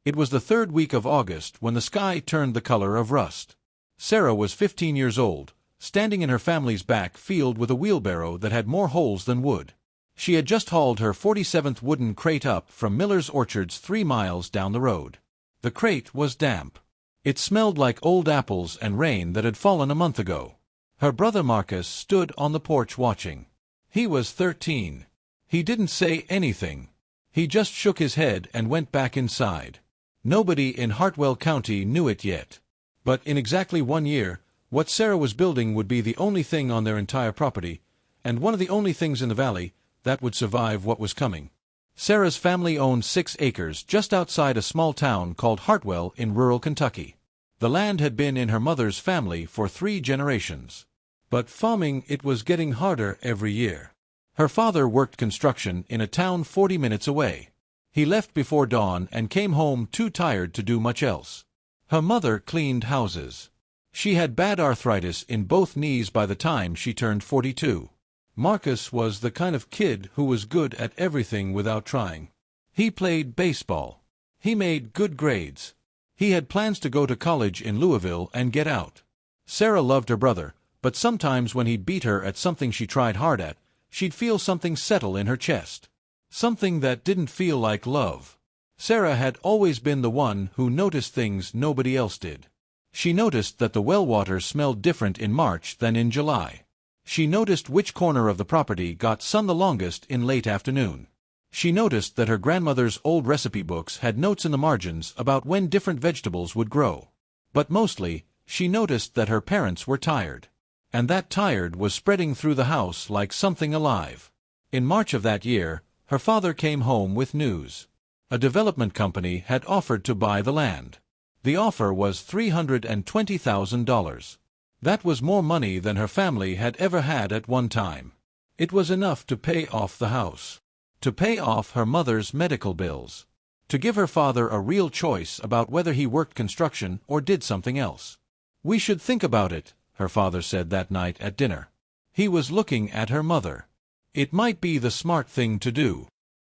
It was the third week of August when the sky turned the color of rust. Sarah was 15 years old, standing in her family's back field with a wheelbarrow that had more holes than wood. She had just hauled her 47th wooden crate up from Miller's Orchards 3 miles down the road. The crate was damp. It smelled like old apples and rain that had fallen a month ago. Her brother Marcus stood on the porch watching. He was 13. He didn't say anything. He just shook his head and went back inside. Nobody in Hartwell County knew it yet. But in exactly 1 year, what Sarah was building would be the only thing on their entire property, and one of the only things in the valley that would survive what was coming. Sarah's family owned 6 acres just outside a small town called Hartwell in rural Kentucky. The land had been in her mother's family for 3 generations. But farming, it was getting harder every year. Her father worked construction in a town 40 minutes away. He left before dawn and came home too tired to do much else. Her mother cleaned houses. She had bad arthritis in both knees by the time she turned 42. Marcus was the kind of kid who was good at everything without trying. He played baseball. He made good grades. He had plans to go to college in Louisville and get out. Sarah loved her brother, but sometimes when he beat her at something she tried hard at, she'd feel something settle in her chest. Something that didn't feel like love. Sarah had always been the one who noticed things nobody else did. She noticed that the well water smelled different in March than in July. She noticed which corner of the property got sun the longest in late afternoon. She noticed that her grandmother's old recipe books had notes in the margins about when different vegetables would grow. But mostly, she noticed that her parents were tired. And that tired was spreading through the house like something alive. In March of that year, her father came home with news. A development company had offered to buy the land. The offer was $320,000. That was more money than her family had ever had at one time. It was enough to pay off the house, to pay off her mother's medical bills, to give her father a real choice about whether he worked construction or did something else. "We should think about it," her father said that night at dinner. He was looking at her mother. "It might be the smart thing to do."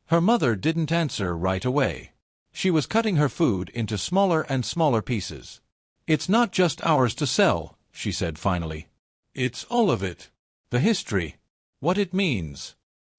Her mother didn't answer right away. She was cutting her food into smaller and smaller pieces. "It's not just ours to sell," she said finally. "It's all of it. The history. What it means."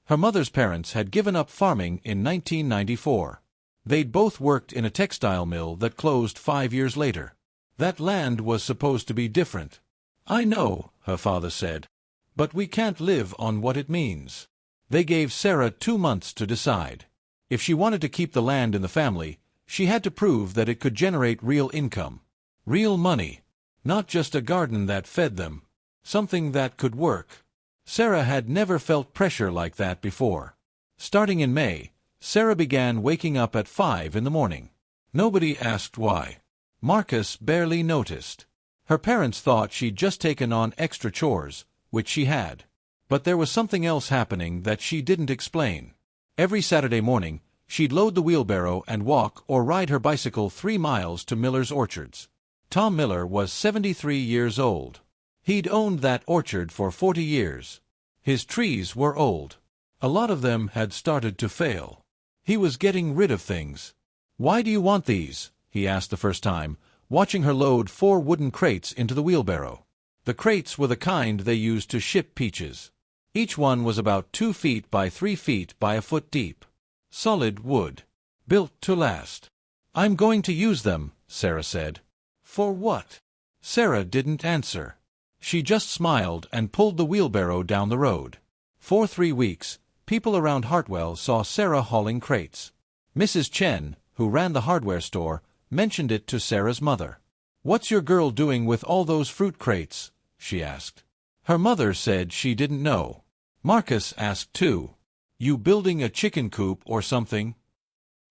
Her mother's parents had given up farming in 1994. They'd both worked in a textile mill that closed 5 years later. That land was supposed to be different. "I know," her father said. "But we can't live on what it means." They gave Sarah 2 months to decide. If she wanted to keep the land in the family, she had to prove that it could generate real income. Real money. Not just a garden that fed them. Something that could work. Sarah had never felt pressure like that before. Starting in May, Sarah began waking up at 5 in the morning. Nobody asked why. Marcus barely noticed. Her parents thought she'd just taken on extra chores, which she had. But there was something else happening that she didn't explain. Every Saturday morning, she'd load the wheelbarrow and walk or ride her bicycle 3 miles to Miller's Orchards. Tom Miller was 73 years old. He'd owned that orchard for 40 years. His trees were old. A lot of them had started to fail. He was getting rid of things. "Why do you want these?" he asked the first time, watching her load 4 wooden crates into the wheelbarrow. The crates were the kind they used to ship peaches. Each one was about 2 feet by 3 feet by a foot deep. Solid wood. Built to last. "I'm going to use them," Sarah said. "For what?" Sarah didn't answer. She just smiled and pulled the wheelbarrow down the road. For 3 weeks, people around Hartwell saw Sarah hauling crates. Mrs. Chen, who ran the hardware store, mentioned it to Sarah's mother. "What's your girl doing with all those fruit crates?" she asked. Her mother said she didn't know. Marcus asked too. "You building a chicken coop or something?"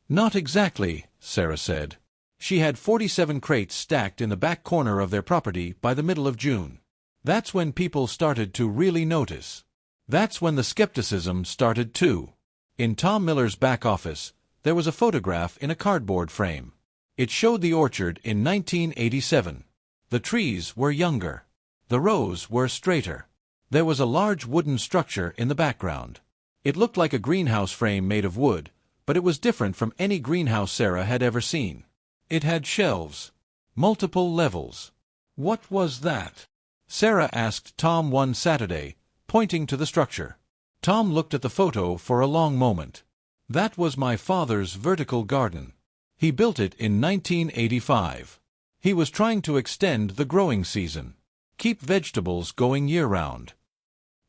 "Not exactly," Sarah said. She had 47 crates stacked in the back corner of their property by the middle of June. That's when people started to really notice. That's when the skepticism started too. In Tom Miller's back office, there was a photograph in a cardboard frame. It showed the orchard in 1987. The trees were younger. The rows were straighter. There was a large wooden structure in the background. It looked like a greenhouse frame made of wood, but it was different from any greenhouse Sarah had ever seen. It had shelves. Multiple levels. What was that? Sarah asked Tom one Saturday, pointing to the structure. Tom looked at the photo for a long moment. That was my father's vertical garden. He built it in 1985. He was trying to extend the growing season. Keep vegetables going year-round.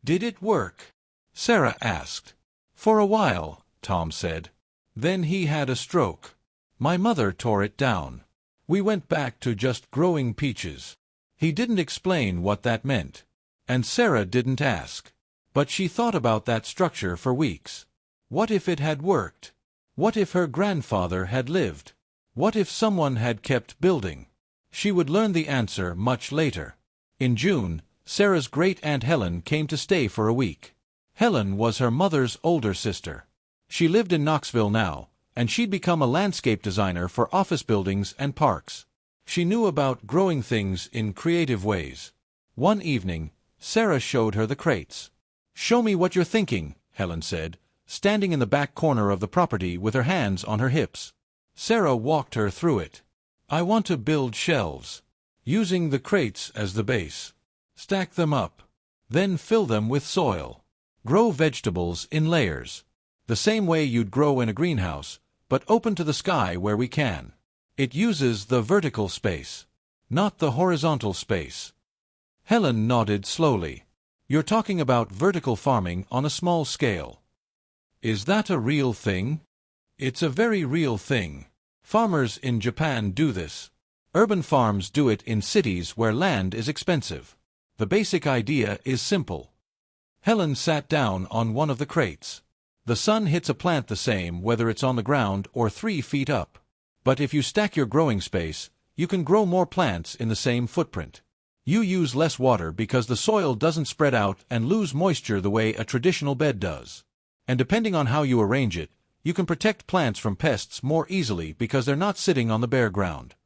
Did it work? Sarah asked. For a while, Tom said. Then he had a stroke. My mother tore it down. We went back to just growing peaches. He didn't explain what that meant. And Sarah didn't ask. But she thought about that structure for weeks. What if it had worked? What if her grandfather had lived? What if someone had kept building? She would learn the answer much later. In June, Sarah's great-aunt Helen came to stay for a week. Helen was her mother's older sister. She lived in Knoxville now, and she'd become a landscape designer for office buildings and parks. She knew about growing things in creative ways. One evening, Sarah showed her the crates. "Show me what you're thinking," Helen said, standing in the back corner of the property with her hands on her hips. Sarah walked her through it. "I want to build shelves. Using the crates as the base. Stack them up. Then fill them with soil. Grow vegetables in layers. The same way you'd grow in a greenhouse, but open to the sky where we can. It uses the vertical space, not the horizontal space." Helen nodded slowly. "You're talking about vertical farming on a small scale. Is that a real thing?" "It's a very real thing. Farmers in Japan do this. Urban farms do it in cities where land is expensive. The basic idea is simple." Helen sat down on one of the crates. "The sun hits a plant the same whether it's on the ground or 3 feet up. But if you stack your growing space, you can grow more plants in the same footprint. You use less water because the soil doesn't spread out and lose moisture the way a traditional bed does. And depending on how you arrange it, you can protect plants from pests more easily because they're not sitting on the bare ground."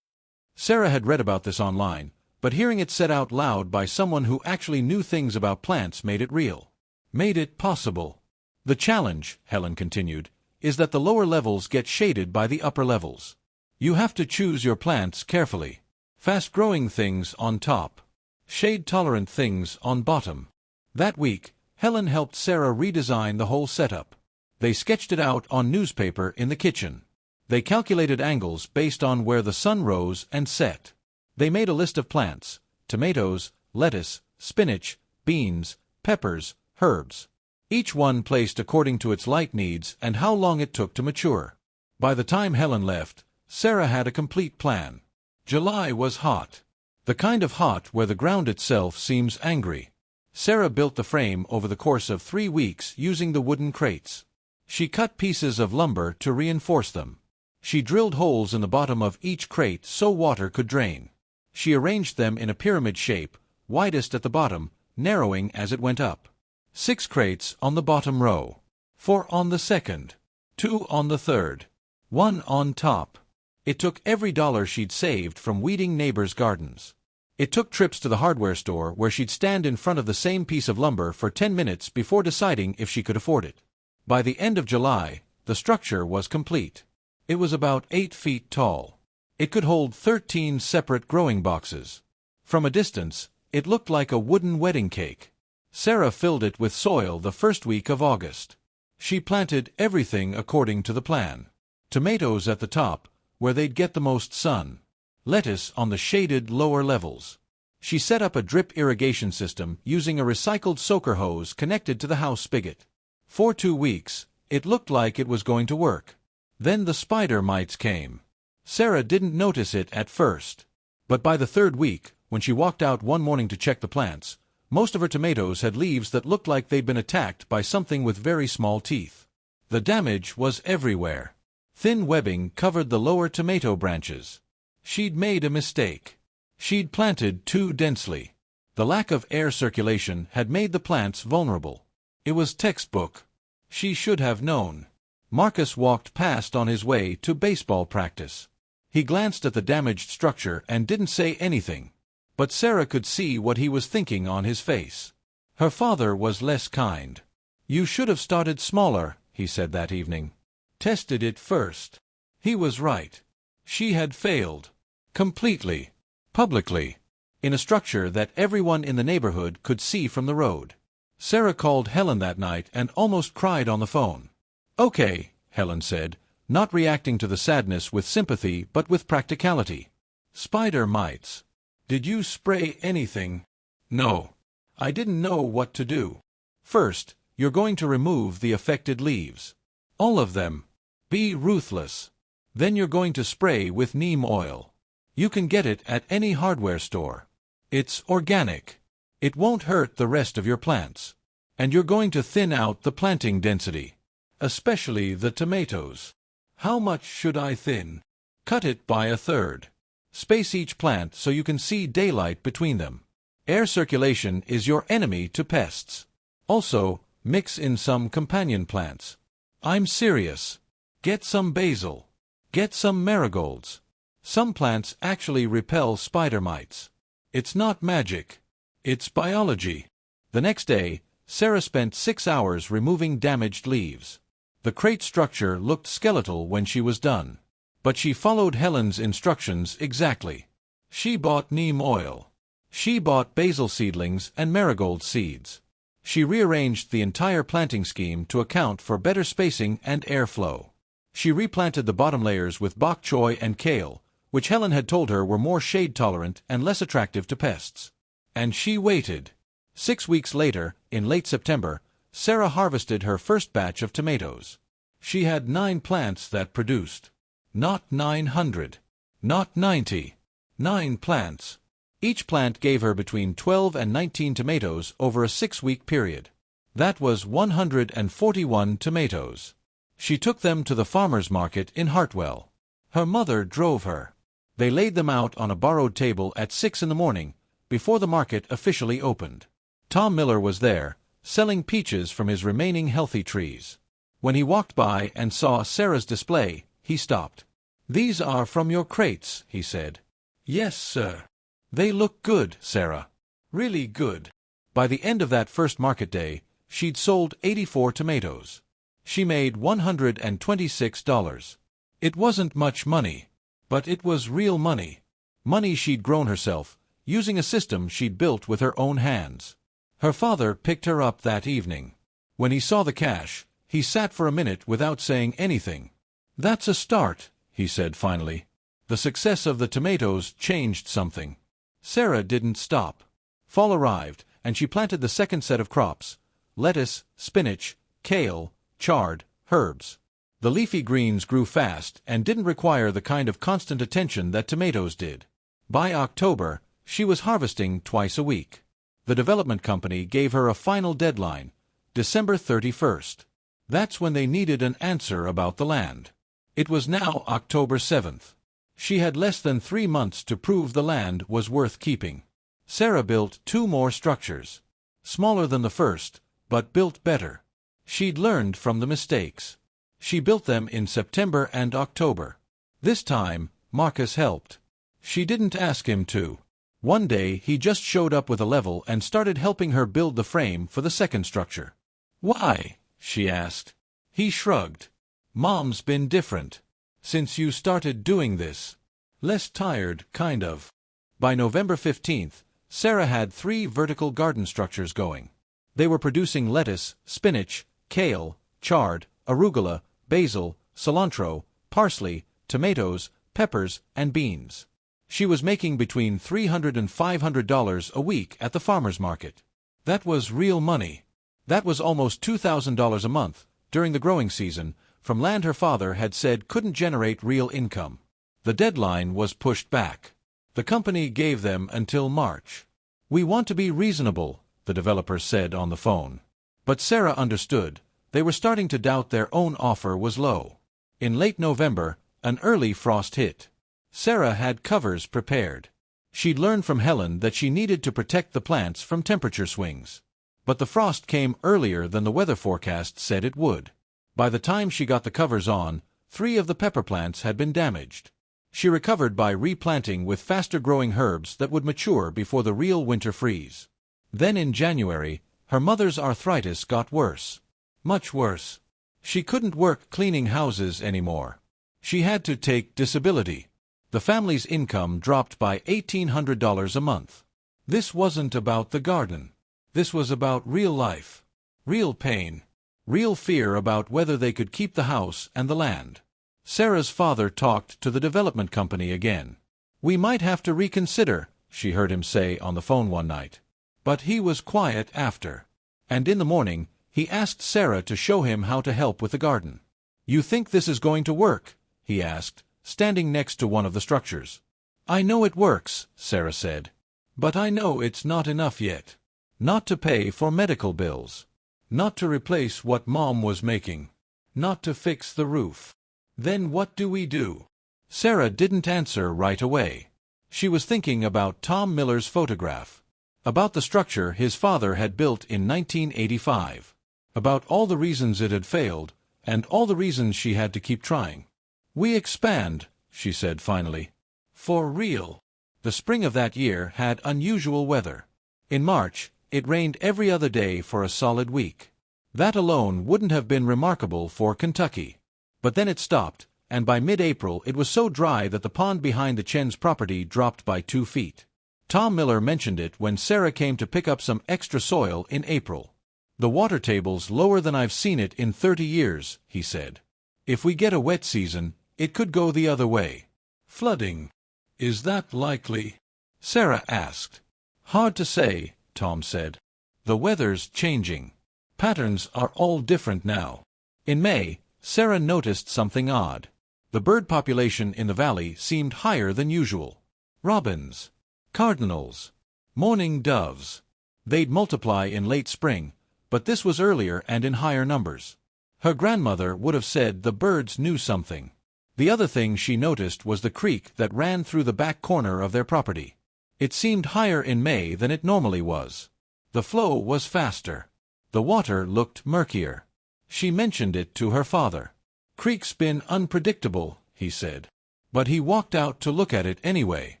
Sarah had read about this online, but hearing it said out loud by someone who actually knew things about plants made it real. Made it possible. "The challenge," Helen continued, "is that the lower levels get shaded by the upper levels. You have to choose your plants carefully. Fast-growing things on top. Shade-tolerant things on bottom." That week, Helen helped Sarah redesign the whole setup. They sketched it out on newspaper in the kitchen. They calculated angles based on where the sun rose and set. They made a list of plants: tomatoes, lettuce, spinach, beans, peppers, herbs. Each one placed according to its light needs and how long it took to mature. By the time Helen left, Sarah had a complete plan. July was hot. The kind of hot where the ground itself seems angry. Sarah built the frame over the course of 3 weeks using the wooden crates. She cut pieces of lumber to reinforce them. She drilled holes in the bottom of each crate so water could drain. She arranged them in a pyramid shape, widest at the bottom, narrowing as it went up. 6 crates on the bottom row. 4 on the second. 2 on the third. 1 on top. It took every dollar she'd saved from weeding neighbors' gardens. It took trips to the hardware store where she'd stand in front of the same piece of lumber for 10 minutes before deciding if she could afford it. By the end of July, the structure was complete. It was about 8 feet tall. It could hold 13 separate growing boxes. From a distance, it looked like a wooden wedding cake. Sarah filled it with soil the first week of August. She planted everything according to the plan. Tomatoes at the top, where they'd get the most sun. Lettuce on the shaded lower levels. She set up a drip irrigation system using a recycled soaker hose connected to the house spigot. For 2 weeks, it looked like it was going to work. Then the spider mites came. Sarah didn't notice it at first. But by the 3rd week, when she walked out one morning to check the plants, most of her tomatoes had leaves that looked like they'd been attacked by something with very small teeth. The damage was everywhere. Thin webbing covered the lower tomato branches. She'd made a mistake. She'd planted too densely. The lack of air circulation had made the plants vulnerable. It was textbook. She should have known. Marcus walked past on his way to baseball practice. He glanced at the damaged structure and didn't say anything. But Sarah could see what he was thinking on his face. Her father was less kind. "You should have started smaller," he said that evening. "Tested it first." He was right. She had failed. Completely. Publicly. In a structure that everyone in the neighborhood could see from the road. Sarah called Helen that night and almost cried on the phone. "Okay," Helen said, not reacting to the sadness with sympathy but with practicality. "Spider mites. Did you spray anything?" "No. I didn't know what to do." "First, you're going to remove the affected leaves. All of them. Be ruthless. Then you're going to spray with neem oil. You can get it at any hardware store. It's organic. It won't hurt the rest of your plants. And you're going to thin out the planting density. Especially the tomatoes." "How much should I thin?" "Cut it by a third. Space each plant so you can see daylight between them. Air circulation is your enemy to pests. Also, mix in some companion plants. I'm serious. Get some basil. Get some marigolds. Some plants actually repel spider mites. It's not magic. It's biology." The next day, Sarah spent 6 hours removing damaged leaves. The crate structure looked skeletal when she was done. But she followed Helen's instructions exactly. She bought neem oil. She bought basil seedlings and marigold seeds. She rearranged the entire planting scheme to account for better spacing and airflow. She replanted the bottom layers with bok choy and kale, which Helen had told her were more shade-tolerant and less attractive to pests. And she waited. 6 weeks later, in late September, Sarah harvested her first batch of tomatoes. She had 9 plants that produced. Not 900. Not 90. 9 plants. Each plant gave her between 12 and 19 tomatoes over a 6-week period. That was 141 tomatoes. She took them to the farmer's market in Hartwell. Her mother drove her. They laid them out on a borrowed table at 6 in the morning, before the market officially opened. Tom Miller was there, selling peaches from his remaining healthy trees. When he walked by and saw Sarah's display, he stopped. "These are from your crates," he said. "Yes, sir." "They look good, Sarah. Really good." By the end of that first market day, she'd sold 84 tomatoes. She made $126. It wasn't much money, but it was real money. Money she'd grown herself, using a system she'd built with her own hands. Her father picked her up that evening. When he saw the cash, he sat for a minute without saying anything. "That's a start," he said finally. The success of the tomatoes changed something. Sarah didn't stop. Fall arrived, and she planted the second set of crops: lettuce, spinach, kale, chard, herbs. The leafy greens grew fast and didn't require the kind of constant attention that tomatoes did. By October, she was harvesting twice a week. The development company gave her a final deadline, December 31st. That's when they needed an answer about the land. It was now October 7th. She had less than 3 months to prove the land was worth keeping. Sarah built 2 more structures. Smaller than the first, but built better. She'd learned from the mistakes. She built them in September and October. This time, Marcus helped. She didn't ask him to. One day he just showed up with a level and started helping her build the frame for the second structure. "Why?" she asked. He shrugged. "Mom's been different. Since you started doing this. Less tired, kind of." By November 15th, Sarah had 3 vertical garden structures going. They were producing lettuce, spinach, kale, chard, arugula, basil, cilantro, parsley, tomatoes, peppers, and beans. She was making between $300 and $500 a week at the farmer's market. That was real money. That was almost $2,000 a month, during the growing season, from land her father had said couldn't generate real income. The deadline was pushed back. The company gave them until March. "We want to be reasonable," the developer said on the phone. But Sarah understood. They were starting to doubt their own offer was low. In late November, an early frost hit. Sarah had covers prepared. She'd learned from Helen that she needed to protect the plants from temperature swings. But the frost came earlier than the weather forecast said it would. By the time she got the covers on, 3 of the pepper plants had been damaged. She recovered by replanting with faster-growing herbs that would mature before the real winter freeze. Then in January, her mother's arthritis got worse. Much worse. She couldn't work cleaning houses anymore. She had to take disability. The family's income dropped by $1,800 a month. This wasn't about the garden. This was about real life, real pain, real fear about whether they could keep the house and the land. Sarah's father talked to the development company again. "We might have to reconsider," she heard him say on the phone one night. But he was quiet after. And in the morning, he asked Sarah to show him how to help with the garden. "You think this is going to work?" he asked, standing next to one of the structures. "I know it works," Sarah said. "But I know it's not enough yet. Not to pay for medical bills. Not to replace what Mom was making. Not to fix the roof. Then what do we do?" Sarah didn't answer right away. She was thinking about Tom Miller's photograph. About the structure his father had built in 1985. About all the reasons it had failed, and all the reasons she had to keep trying. "We expand," she said finally. "For real." The spring of that year had unusual weather. In March, it rained every other day for a solid week. That alone wouldn't have been remarkable for Kentucky. But then it stopped, and by mid-April it was so dry that the pond behind the Chen's property dropped by 2 feet. Tom Miller mentioned it when Sarah came to pick up some extra soil in April. "The water table's lower than I've seen it in 30 years, he said. "If we get a wet season, it could go the other way." "Flooding. Is that likely?" Sarah asked. "Hard to say," Tom said. "The weather's changing. Patterns are all different now." In May, Sarah noticed something odd. The bird population in the valley seemed higher than usual. Robins, cardinals, mourning doves. They'd multiply in late spring, but this was earlier and in higher numbers. Her grandmother would have said the birds knew something. The other thing she noticed was the creek that ran through the back corner of their property. It seemed higher in May than it normally was. The flow was faster. The water looked murkier. She mentioned it to her father. "Creek's been unpredictable," he said. But he walked out to look at it anyway.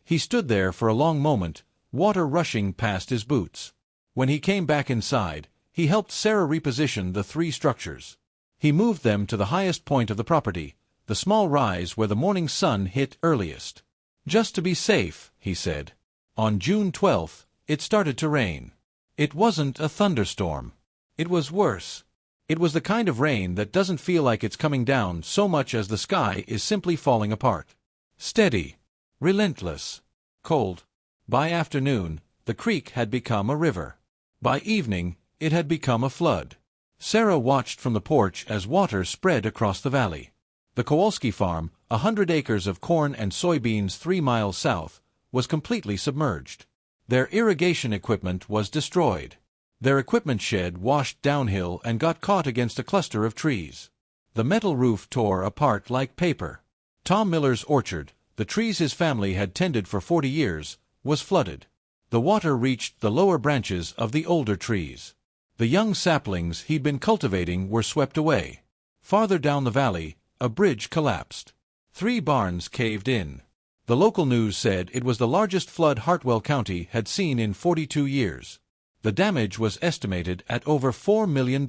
He stood there for a long moment, water rushing past his boots. When he came back inside, he helped Sarah reposition the 3 structures. He moved them to the highest point of the property, the small rise where the morning sun hit earliest. "Just to be safe," he said. On June 12th, it started to rain. It wasn't a thunderstorm. It was worse. It was the kind of rain that doesn't feel like it's coming down so much as the sky is simply falling apart. Steady. Relentless. Cold. By afternoon, the creek had become a river. By evening, it had become a flood. Sarah watched from the porch as water spread across the valley. The Kowalski farm, 100 acres of corn and soybeans 3 miles south, was completely submerged. Their irrigation equipment was destroyed. Their equipment shed washed downhill and got caught against a cluster of trees. The metal roof tore apart like paper. Tom Miller's orchard, the trees his family had tended for 40 years, was flooded. The water reached the lower branches of the older trees. The young saplings he'd been cultivating were swept away. Farther down the valley, a bridge collapsed. 3 barns caved in. The local news said it was the largest flood Hartwell County had seen in 42 years. The damage was estimated at over $4 million.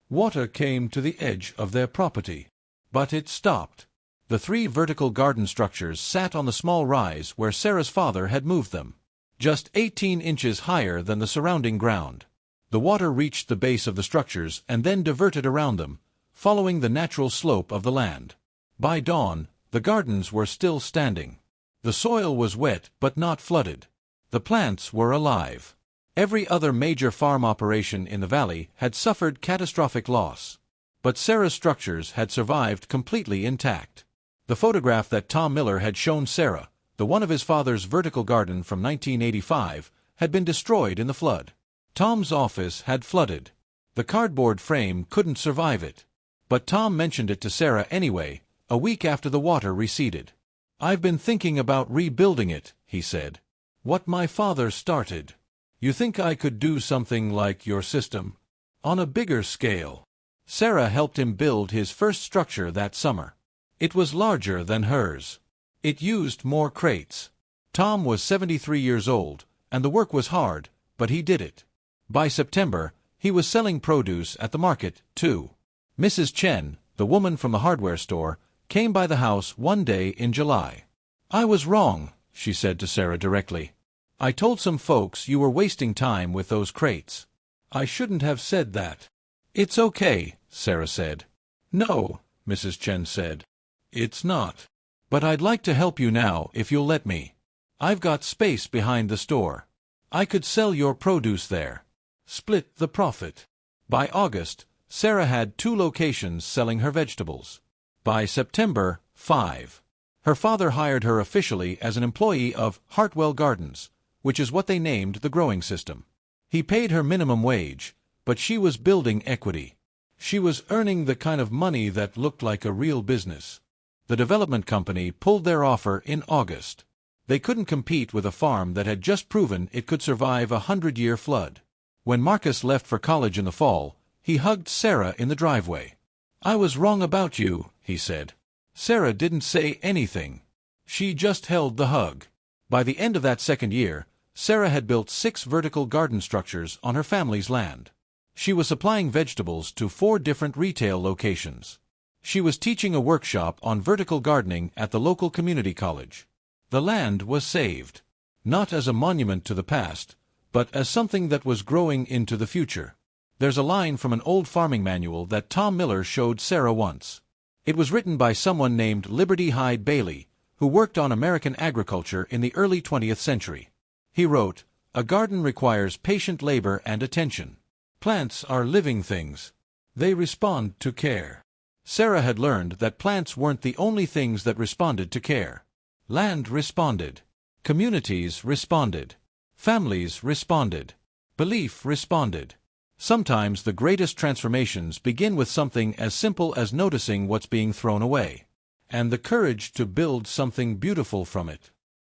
Water came to the edge of their property. But it stopped. The 3 vertical garden structures sat on the small rise where Sarah's father had moved them, just 18 inches higher than the surrounding ground. The water reached the base of the structures and then diverted around them, following the natural slope of the land. By dawn, the gardens were still standing. The soil was wet but not flooded. The plants were alive. Every other major farm operation in the valley had suffered catastrophic loss. But Sarah's structures had survived completely intact. The photograph that Tom Miller had shown Sarah, the one of his father's vertical garden from 1985, had been destroyed in the flood. Tom's office had flooded. The cardboard frame couldn't survive it. But Tom mentioned it to Sarah anyway, a week after the water receded. "I've been thinking about rebuilding it," he said. "What my father started. You think I could do something like your system? On a bigger scale?" Sarah helped him build his first structure that summer. It was larger than hers. It used more crates. Tom was 73 years old, and the work was hard, but he did it. By September, he was selling produce at the market, too. Mrs. Chen, the woman from the hardware store, came by the house one day in July. "I was wrong," she said to Sarah directly. "I told some folks you were wasting time with those crates. I shouldn't have said that." "It's okay," Sarah said. "No," Mrs. Chen said. "It's not. But I'd like to help you now if you'll let me. I've got space behind the store. I could sell your produce there. Split the profit." By August, Sarah had 2 locations selling her vegetables. By September, 5. Her father hired her officially as an employee of Hartwell Gardens, which is what they named the growing system. He paid her minimum wage, but she was building equity. She was earning the kind of money that looked like a real business. The development company pulled their offer in August. They couldn't compete with a farm that had just proven it could survive a 100-year flood. When Marcus left for college in the fall, he hugged Sarah in the driveway. "I was wrong about you," he said. Sarah didn't say anything. She just held the hug. By the end of that second year, Sarah had built 6 vertical garden structures on her family's land. She was supplying vegetables to 4 different retail locations. She was teaching a workshop on vertical gardening at the local community college. The land was saved, not as a monument to the past, but as something that was growing into the future. There's a line from an old farming manual that Tom Miller showed Sarah once. It was written by someone named Liberty Hyde Bailey, who worked on American agriculture in the early 20th century. He wrote, "A garden requires patient labor and attention. Plants are living things. They respond to care." Sarah had learned that plants weren't the only things that responded to care. Land responded. Communities responded. Families responded. Belief responded. Sometimes the greatest transformations begin with something as simple as noticing what's being thrown away, and the courage to build something beautiful from it.